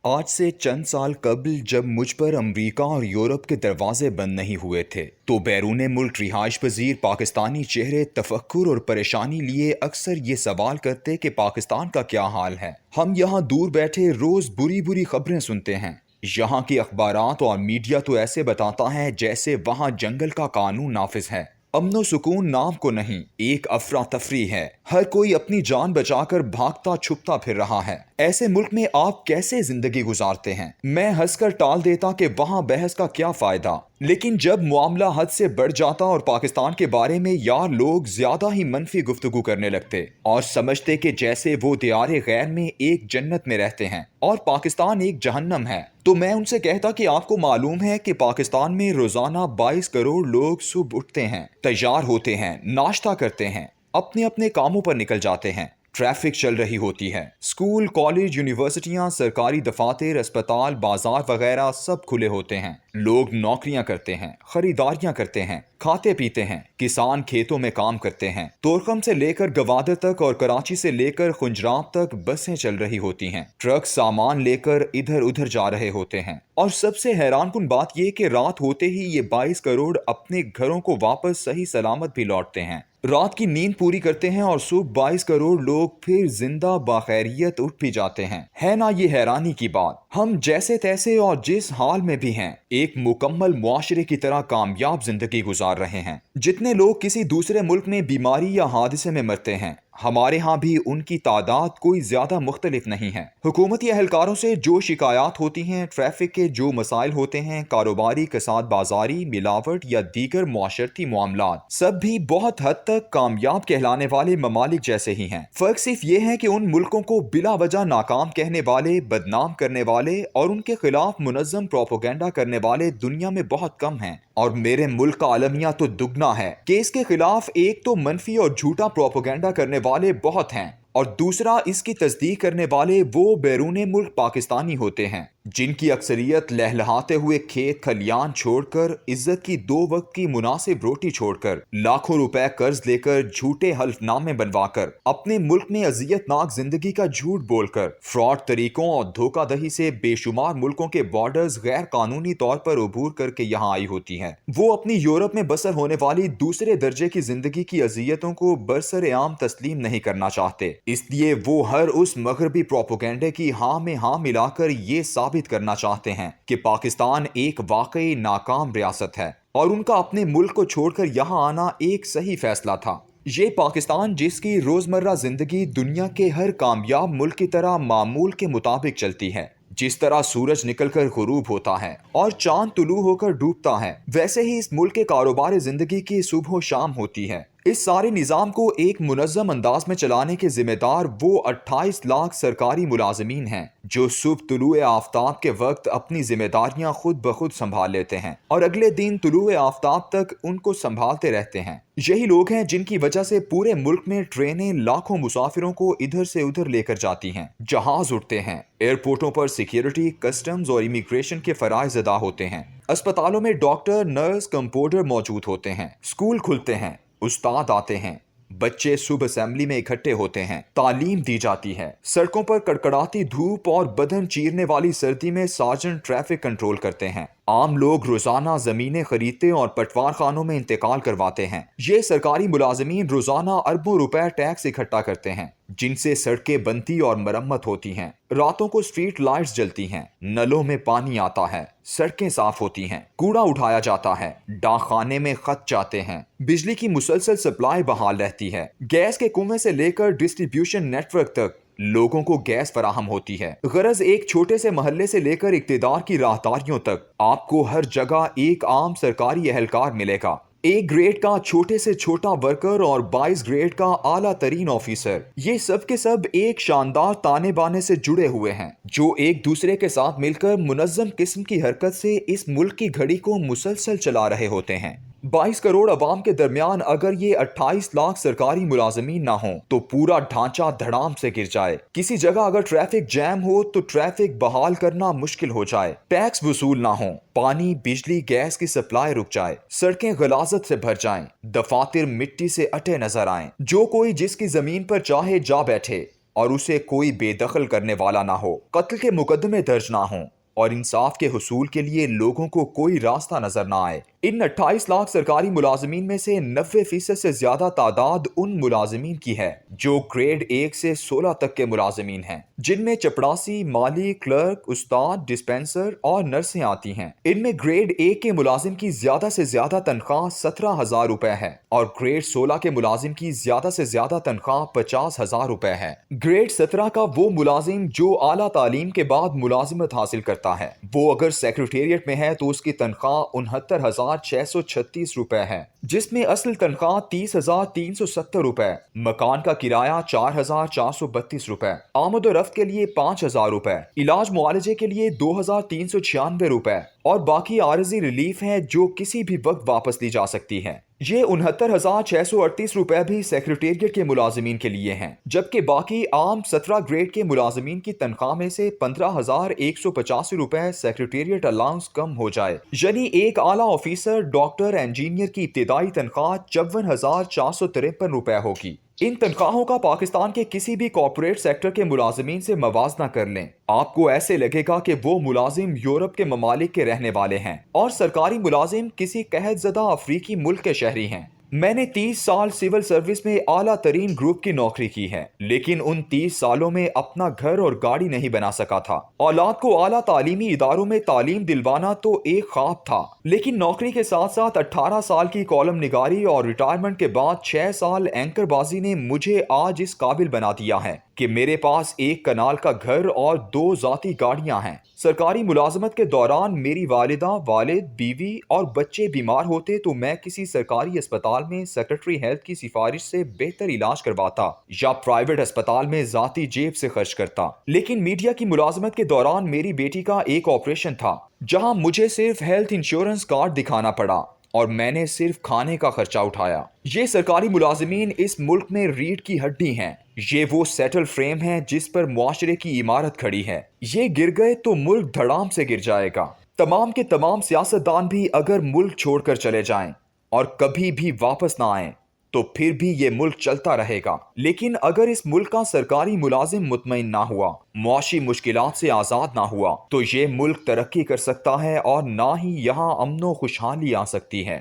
آج سے چند سال قبل جب مجھ پر امریکہ اور یورپ کے دروازے بند نہیں ہوئے تھے تو بیرون ملک رہائش پذیر پاکستانی چہرے تفکر اور پریشانی لیے اکثر یہ سوال کرتے کہ پاکستان کا کیا حال ہے۔ ہم یہاں دور بیٹھے روز بری بری خبریں سنتے ہیں۔ یہاں کی اخبارات اور میڈیا تو ایسے بتاتا ہے جیسے وہاں جنگل کا قانون نافذ ہے، امن و سکون نام کو نہیں، ایک افراتفری ہے، ہر کوئی اپنی جان بچا کر بھاگتا چھپتا پھر رہا ہے۔ ایسے ملک میں آپ کیسے زندگی گزارتے ہیں؟ میں ہنس کر ٹال دیتا کہ وہاں بحث کا کیا فائدہ، لیکن جب معاملہ حد سے بڑھ جاتا اور پاکستان کے بارے میں یار لوگ زیادہ ہی منفی گفتگو کرنے لگتے اور سمجھتے کہ جیسے وہ دیار غیر میں ایک جنت میں رہتے ہیں اور پاکستان ایک جہنم ہے، تو میں ان سے کہتا کہ آپ کو معلوم ہے کہ پاکستان میں روزانہ 22 کروڑ لوگ صبح اٹھتے ہیں، تیار ہوتے ہیں، ناشتہ کرتے ہیں، اپنے اپنے کاموں پر نکل جاتے ہیں، ٹریفک چل رہی ہوتی ہے، اسکول، کالج، یونیورسٹیاں، سرکاری دفاتر، اسپتال، بازار وغیرہ سب کھلے ہوتے ہیں، لوگ نوکریاں کرتے ہیں، خریداریاں کرتے ہیں، کھاتے پیتے ہیں، کسان کھیتوں میں کام کرتے ہیں، تورخم سے لے کر گوادر تک اور کراچی سے لے کر خنجراب تک بسیں چل رہی ہوتی ہیں، ٹرک سامان لے کر ادھر ادھر جا رہے ہوتے ہیں، اور سب سے حیران کن بات یہ کہ رات ہوتے ہی یہ 22 کروڑ اپنے گھروں کو واپس صحیح سلامت بھی لوٹتے ہیں، رات کی نیند پوری کرتے ہیں اور صبح 22 کروڑ لوگ پھر زندہ باخیریت اٹھ بھی جاتے ہیں۔ ہے نا یہ حیرانی کی بات؟ ہم جیسے تیسے اور جس حال میں بھی ہیں ایک مکمل معاشرے کی طرح کامیاب زندگی گزار رہے ہیں۔ جتنے لوگ کسی دوسرے ملک میں بیماری یا حادثے میں مرتے ہیں، ہمارے ہاں بھی ان کی تعداد کوئی زیادہ مختلف نہیں ہے۔ حکومتی اہلکاروں سے جو شکایات ہوتی ہیں، ٹریفک کے جو مسائل ہوتے ہیں، کاروباری کساد بازاری، ملاوٹ یا دیگر معاشرتی معاملات، سب بھی بہت حد تک کامیاب کہلانے والے ممالک جیسے ہی ہیں۔ فرق صرف یہ ہے کہ ان ملکوں کو بلا وجہ ناکام کہنے والے، بدنام کرنے والے اور ان کے خلاف منظم پروپیگنڈا کرنے والے دنیا میں بہت کم ہیں، اور میرے ملک کا المیہ تو دگنا ہے کہ اس کے خلاف ایک تو منفی اور جھوٹا پروپیگنڈا کرنے والے بہت ہیں، اور دوسرا اس کی تصدیق کرنے والے وہ بیرون ملک پاکستانی ہوتے ہیں جن کی اکثریت لہلہاتے ہوئے کھیت کھلیان چھوڑ کر، عزت کی 2 وقت کی مناسب روٹی چھوڑ کر، لاکھوں روپے قرض لے کر، جھوٹے حلف نامے بنوا کر، اپنے ملک میں اذیت ناک زندگی کا جھوٹ بول کر، فراڈ طریقوں اور دھوکہ دہی سے بے شمار ملکوں کے بارڈرز غیر قانونی طور پر عبور کر کے یہاں آئی ہوتی ہیں۔ وہ اپنی یورپ میں بسر ہونے والی دوسرے درجے کی زندگی کی اذیتوں کو برسر عام تسلیم نہیں کرنا چاہتے، اس لیے وہ ہر اس مغربی پروپیگنڈے کی ہاں میں ہاں ملا کر یہ ثابت کرنا چاہتے ہیں کہ پاکستان ایک واقعی ناکام ریاست ہے اور ان کا اپنے ملک کو چھوڑ کر یہاں آنا ایک صحیح فیصلہ تھا۔ یہ پاکستان جس کی روزمرہ زندگی دنیا کے ہر کامیاب ملک کی طرح معمول کے مطابق چلتی ہے، جس طرح سورج نکل کر غروب ہوتا ہے اور چاند طلوع ہو کر ڈوبتا ہے، ویسے ہی اس ملک کے کاروبار زندگی کی صبح و شام ہوتی ہے۔ اس سارے نظام کو ایک منظم انداز میں چلانے کے ذمہ دار وہ 28 لاکھ سرکاری ملازمین ہیں جو صبح طلوع آفتاب کے وقت اپنی ذمہ داریاں خود بخود سنبھال لیتے ہیں اور اگلے دن طلوع آفتاب تک ان کو سنبھالتے رہتے ہیں۔ یہی لوگ ہیں جن کی وجہ سے پورے ملک میں ٹرینیں لاکھوں مسافروں کو ادھر سے ادھر لے کر جاتی ہیں، جہاز اڑتے ہیں، ایئرپورٹوں پر سیکیورٹی، کسٹمز اور امیگریشن کے فرائض ادا ہوتے ہیں، اسپتالوں میں ڈاکٹر، نرس، کمپاؤنڈر موجود ہوتے ہیں، اسکول کھلتے ہیں، استاد آتے ہیں، بچے صبح اسمبلی میں اکٹھے ہوتے ہیں، تعلیم دی جاتی ہے، سڑکوں پر کڑکڑاتی دھوپ اور بدن چیرنے والی سردی میں سارجنٹ ٹریفک کنٹرول کرتے ہیں، عام لوگ روزانہ زمینیں خریدتے اور پٹوار خانوں میں انتقال کرواتے ہیں، یہ سرکاری ملازمین روزانہ اربوں روپے ٹیکس اکٹھا کرتے ہیں جن سے سڑکیں بنتی اور مرمت ہوتی ہیں، راتوں کو اسٹریٹ لائٹس جلتی ہیں، نلوں میں پانی آتا ہے، سڑکیں صاف ہوتی ہیں، کوڑا اٹھایا جاتا ہے، ڈاک خانے میں خط جاتے ہیں، بجلی کی مسلسل سپلائی بحال رہتی ہے، گیس کے کنویں سے لے کر ڈسٹریبیوشن نیٹ ورک تک لوگوں کو گیس فراہم ہوتی ہے۔ غرض ایک چھوٹے سے محلے سے لے کر اقتدار کی راہداریوں تک آپ کو ہر جگہ ایک عام سرکاری اہلکار ملے گا، 1 گریڈ کا چھوٹے سے چھوٹا ورکر اور 22 گریڈ کا اعلیٰ ترین آفیسر، یہ سب کے سب ایک شاندار تانے بانے سے جڑے ہوئے ہیں جو ایک دوسرے کے ساتھ مل کر منظم قسم کی حرکت سے اس ملک کی گھڑی کو مسلسل چلا رہے ہوتے ہیں۔ 22 کروڑ عوام کے درمیان اگر یہ 28 لاکھ سرکاری ملازمین نہ ہوں تو پورا ڈھانچہ دھڑام سے گر جائے، کسی جگہ اگر ٹریفک جام ہو تو ٹریفک بحال کرنا مشکل ہو جائے، ٹیکس وصول نہ ہوں، پانی، بجلی، گیس کی سپلائی رک جائے، سڑکیں غلاظت سے بھر جائیں، دفاتر مٹی سے اٹے نظر آئیں، جو کوئی جس کی زمین پر چاہے جا بیٹھے، اور اسے کوئی بے دخل کرنے والا نہ ہو، قتل کے مقدمے درج نہ ہوں اور انصاف کے حصول کے لیے لوگوں کو کوئی راستہ نظر نہ آئے۔ ان 28 لاکھ سرکاری ملازمین میں سے 90% سے زیادہ تعداد ان ملازمین کی ہے جو گریڈ 1 سے 16 تک کے ملازمین ہیں، جن میں چپڑاسی، مالی، کلرک، استاد، ڈسپینسر اور نرسیں آتی ہیں۔ ان میں گریڈ 1 کے ملازم کی زیادہ سے زیادہ تنخواہ 17,000 روپے ہے اور گریڈ 16 کے ملازم کی زیادہ سے زیادہ تنخواہ 50,000 روپے ہے۔ گریڈ 17 کا وہ ملازم جو اعلیٰ تعلیم کے بعد ملازمت حاصل کرتا ہے، وہ اگر سیکریٹریٹ میں ہے تو اس کی تنخواہ 69,636 روپے ہے، جس میں اصل تنخواہ 30,370 روپے، مکان کا کرایہ 4,432 روپے، آمد و رفت کے لیے 5,000 روپے، علاج معالجے کے لیے 2,396 روپے اور باقی عارضی ریلیف ہیں جو کسی بھی وقت واپس لی جا سکتی ہے۔ یہ 69,638 روپے بھی سیکریٹریٹ کے ملازمین کے لیے ہیں، جبکہ باقی عام 17 گریڈ کے ملازمین کی تنخواہ میں سے 15,185 روپے سیکریٹریٹ الاؤنس کم ہو جائے، یعنی ایک اعلیٰ آفیسر، ڈاکٹر، انجینئر کی ابتدائی تنخواہ 54,453 روپے ہوگی۔ ان تنخواہوں کا پاکستان کے کسی بھی کارپوریٹ سیکٹر کے ملازمین سے موازنہ کر لیں، آپ کو ایسے لگے گا کہ وہ ملازم یورپ کے ممالک کے رہنے والے ہیں اور سرکاری ملازم کسی قحط زدہ افریقی ملک کے شہری ہیں۔ میں نے 30 سال سول سروس میں اعلیٰ ترین گروپ کی نوکری کی ہے، لیکن ان 30 سالوں میں اپنا گھر اور گاڑی نہیں بنا سکا تھا۔ اولاد کو اعلیٰ تعلیمی اداروں میں تعلیم دلوانا تو ایک خواب تھا، لیکن نوکری کے ساتھ ساتھ 18 سال کی کالم نگاری اور ریٹائرمنٹ کے بعد 6 سال اینکر بازی نے مجھے آج اس قابل بنا دیا ہے کہ میرے پاس 1 کنال کا گھر اور 2 ذاتی گاڑیاں ہیں۔ سرکاری ملازمت کے دوران میری والدہ، والد، بیوی اور بچے بیمار ہوتے تو میں کسی سرکاری اسپتال میں سیکرٹری ہیلتھ کی سفارش سے بہتر علاج کرواتا یا پرائیویٹ اسپتال میں ذاتی جیب سے خرچ کرتا، لیکن میڈیا کی ملازمت کے دوران میری بیٹی کا ایک آپریشن تھا جہاں مجھے صرف ہیلتھ انشورنس کارڈ دکھانا پڑا اور میں نے صرف کھانے کا خرچہ اٹھایا۔ یہ سرکاری ملازمین اس ملک میں ریڑھ کی ہڈی ہیں، یہ وہ سیٹل فریم ہیں جس پر معاشرے کی عمارت کھڑی ہے۔ یہ گر گئے تو ملک دھڑام سے گر جائے گا۔ تمام کے تمام سیاستدان بھی اگر ملک چھوڑ کر چلے جائیں اور کبھی بھی واپس نہ آئیں تو پھر بھی یہ ملک چلتا رہے گا، لیکن اگر اس ملک کا سرکاری ملازم مطمئن نہ ہوا، معاشی مشکلات سے آزاد نہ ہوا، تو یہ ملک ترقی کر سکتا ہے اور نہ ہی یہاں امن و خوشحالی آ سکتی ہے۔